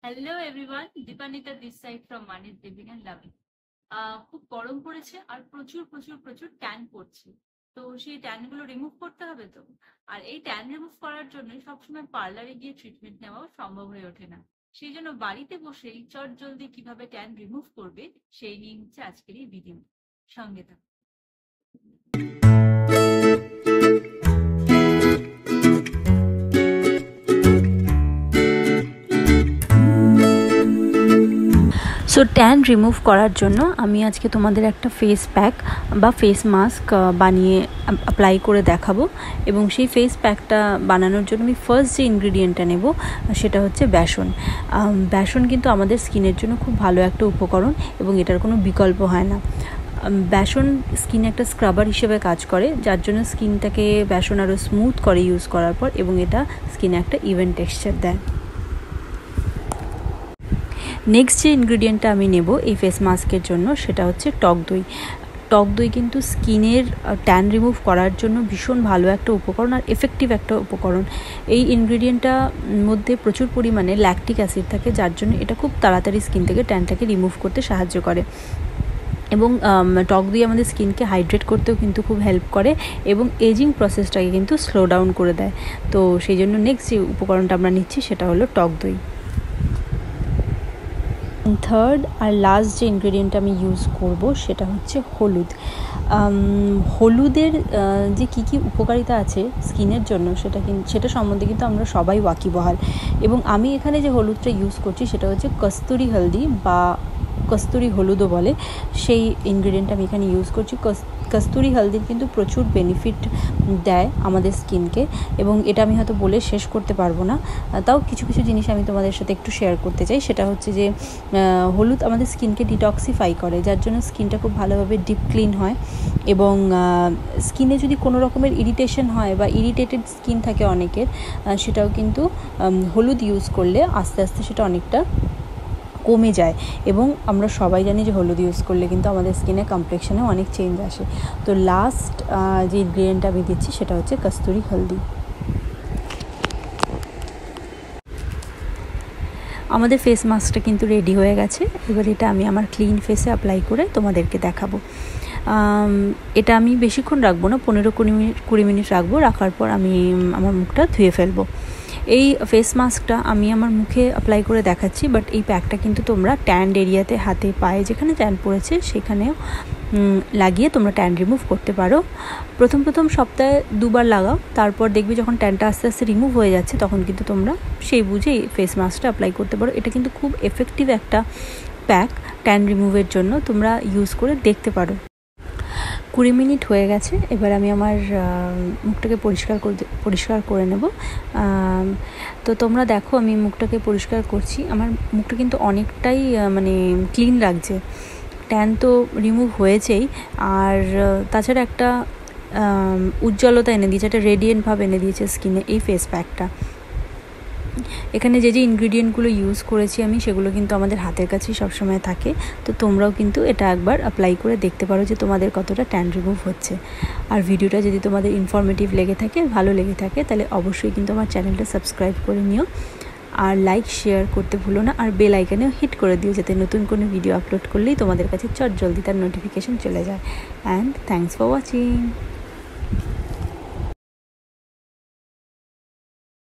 Hello everyone, Dipanita this side from Manis living and loving. খুব গরম পড়েছে আর প্রচুর প্রচুর প্রচুর ট্যান পড়ছে। তো সেই ট্যান গুলো রিমুভ করতে হবে তো। আর এই ট্যান রিমুভ করার জন্য সবসময় পার্লারে গিয়ে ট্রিটমেন্ট নেওয়াও সম্ভব হয়ে ওঠে না। সেই জন্য বাড়িতে বসেই চট জলদি কিভাবে ট্যান রিমুভ করবে সেই নিয়ে হচ্ছে আজকের এই ভিডিও। সঙ্গে থাকুন। সো ট্যান রিমুভ করার জন্য আমি আজকে তোমাদের একটা ফেস প্যাক বা ফেস মাস্ক বানিয়ে অ্যাপ্লাই করে দেখাবো। এবং সেই ফেস প্যাকটা বানানোর জন্য আমি ফার্স্ট যে ইনগ্রিডিয়েন্টটা নেব সেটা হচ্ছে বেসন। বেসন কিন্তু আমাদের স্কিনের জন্য খুব ভালো একটা উপকরণ এবং এটার কোনো বিকল্প হয় না। বেসন স্কিনে একটা স্ক্রাবার হিসেবে কাজ করে, যার জন্য স্কিনটাকে বেসন আরও স্মুথ করে ইউজ করার পর, এবং এটা স্কিনে একটা ইভেন টেক্সচার দেয়। নেক্সট যে ইনগ্রিডিয়েন্টটা আমি নেব এই ফেস মাস্কের জন্য সেটা হচ্ছে টক দই। টক দই কিন্তু স্কিনের ট্যান রিমুভ করার জন্য ভীষণ ভালো একটা উপকরণ আর এফেক্টিভ একটা উপকরণ। এই ইনগ্রিডিয়েন্টটার মধ্যে প্রচুর পরিমাণে ল্যাকটিক অ্যাসিড থাকে, যার জন্য এটা খুব তাড়াতাড়ি স্কিন থেকে ট্যানটাকে রিমুভ করতে সাহায্য করে। এবং টক দই আমাদের স্কিনকে হাইড্রেট করতেও কিন্তু খুব হেল্প করে এবং এজিং প্রসেসটাকে কিন্তু স্লো ডাউন করে দেয়। তো সেই জন্য নেক্সট যে উপকরণটা আমরা নিচ্ছি সেটা হলো টক দই। থার্ড আর লাস্ট যে ইনগ্রেডিয়েন্ট আমি ইউজ করব সেটা হচ্ছে হলুদ। হলুদের যে কী কী উপকারিতা আছে স্কিনের জন্য সেটা সম্বন্ধে কিন্তু আমরা সবাই ওয়াকিবহাল। এবং আমি এখানে যে হলুদটা ইউজ করছি সেটা হচ্ছে কস্তুরি হলদি বা কস্তুরি হলুদও বলে, সেই ইনগ্রিডিয়েন্ট আমি এখানে ইউজ করছি। কস্তুরি হলদির কিন্তু প্রচুর বেনিফিট দেয় আমাদের স্কিনকে, এবং এটা আমি হয়তো বলে শেষ করতে পারবো না। তাও কিছু কিছু জিনিস আমি তোমাদের সাথে একটু শেয়ার করতে চাই। সেটা হচ্ছে যে হলুদ আমাদের স্কিনকে ডিটক্সিফাই করে, যার জন্য স্কিনটা খুব ভালোভাবে ডিপ ক্লিন হয়। এবং স্কিনে যদি কোনো রকমের ইরিটেশন হয় বা ইরিটেটেড স্কিন থাকে অনেকের, সেটাও কিন্তু হলুদ ইউজ করলে আস্তে আস্তে সেটা অনেকটা কমে যায়। এবং আমরা সবাই জানি যে হলুদ ইউজ করলে কিন্তু আমাদের স্কিনে কমপ্লেক্সনে অনেক চেঞ্জ আসে। তো লাস্ট যে ইনগ্রিডিয়েন্ট আমি দিচ্ছি সেটা হচ্ছে কস্তুরি হলদি। আমাদের ফেস মাস্কটা কিন্তু রেডি হয়ে গেছে। এবার এটা আমি আমার ক্লিন ফেসে অ্যাপ্লাই করে তোমাদেরকে দেখাবো। এটা আমি বেশিক্ষণ রাখবো না, 15-20 মিনিট রাখবো। রাখার পর আমি আমার মুখটা ধুয়ে ফেলবো। এই ফেস মাস্কটা আমি আমার মুখে অ্যাপ্লাই করে দেখাচ্ছি, বাট এই প্যাকটা কিন্তু তোমরা ট্যান্ড এরিয়াতে, হাতে পায়ে যেখানে ট্যান পড়েছে সেখানেও লাগিয়ে তোমরা ট্যান রিমুভ করতে পারো। প্রথম সপ্তাহে 2 বার লাগাও, তারপর দেখবে যখন ট্যানটা আস্তে আস্তে রিমুভ হয়ে যাচ্ছে তখন কিন্তু তোমরা সেই বুঝে এই ফেস মাস্কটা অ্যাপ্লাই করতে পারো। এটা কিন্তু খুব এফেক্টিভ একটা প্যাক ট্যান রিমুভের জন্য, তোমরা ইউজ করে দেখতে পারো। 20 মিনিট হয়ে গেছে। এবার আমি আমার মুখটাকে পরিষ্কার করে নেব। তো তোমরা দেখো আমি মুখটাকে পরিষ্কার করছি। আমার মুখটা কিন্তু অনেকটাই মানে ক্লিন লাগছে। ট্যান তো রিমুভ হয়েছেই, আর তাছাড়া একটা উজ্জ্বলতা এনে দিয়েছে, একটা রেডিয়েন্ট ভাব এনে দিয়েছে স্কিনে এই ফেস প্যাকটা। এখানে যে ইনগ্রিডিয়েন্টগুলো ইউজ করেছি আমি, সেগুলো কিন্তু আমাদের হাতের কাছেই সবসময় থাকে। তো তোমরাও কিন্তু এটা একবার অ্যাপ্লাই করে দেখতে পারো যে তোমাদের কতটা ট্যান রিমুভ হচ্ছে। আর ভিডিওটা যদি তোমাদের ইনফরমেটিভ লেগে থাকে, ভালো লেগে থাকে, তাহলে অবশ্যই কিন্তু আমার চ্যানেলটা সাবস্ক্রাইব করে নিও। আর লাইক শেয়ার করতে ভুলো না, আর বেল আইকনেও হিট করে দিও, যাতে নতুন কোনো ভিডিও আপলোড করলেই তোমাদের কাছে চট জলদি তার নোটিফিকেশন চলে যায়। And thanks for watching.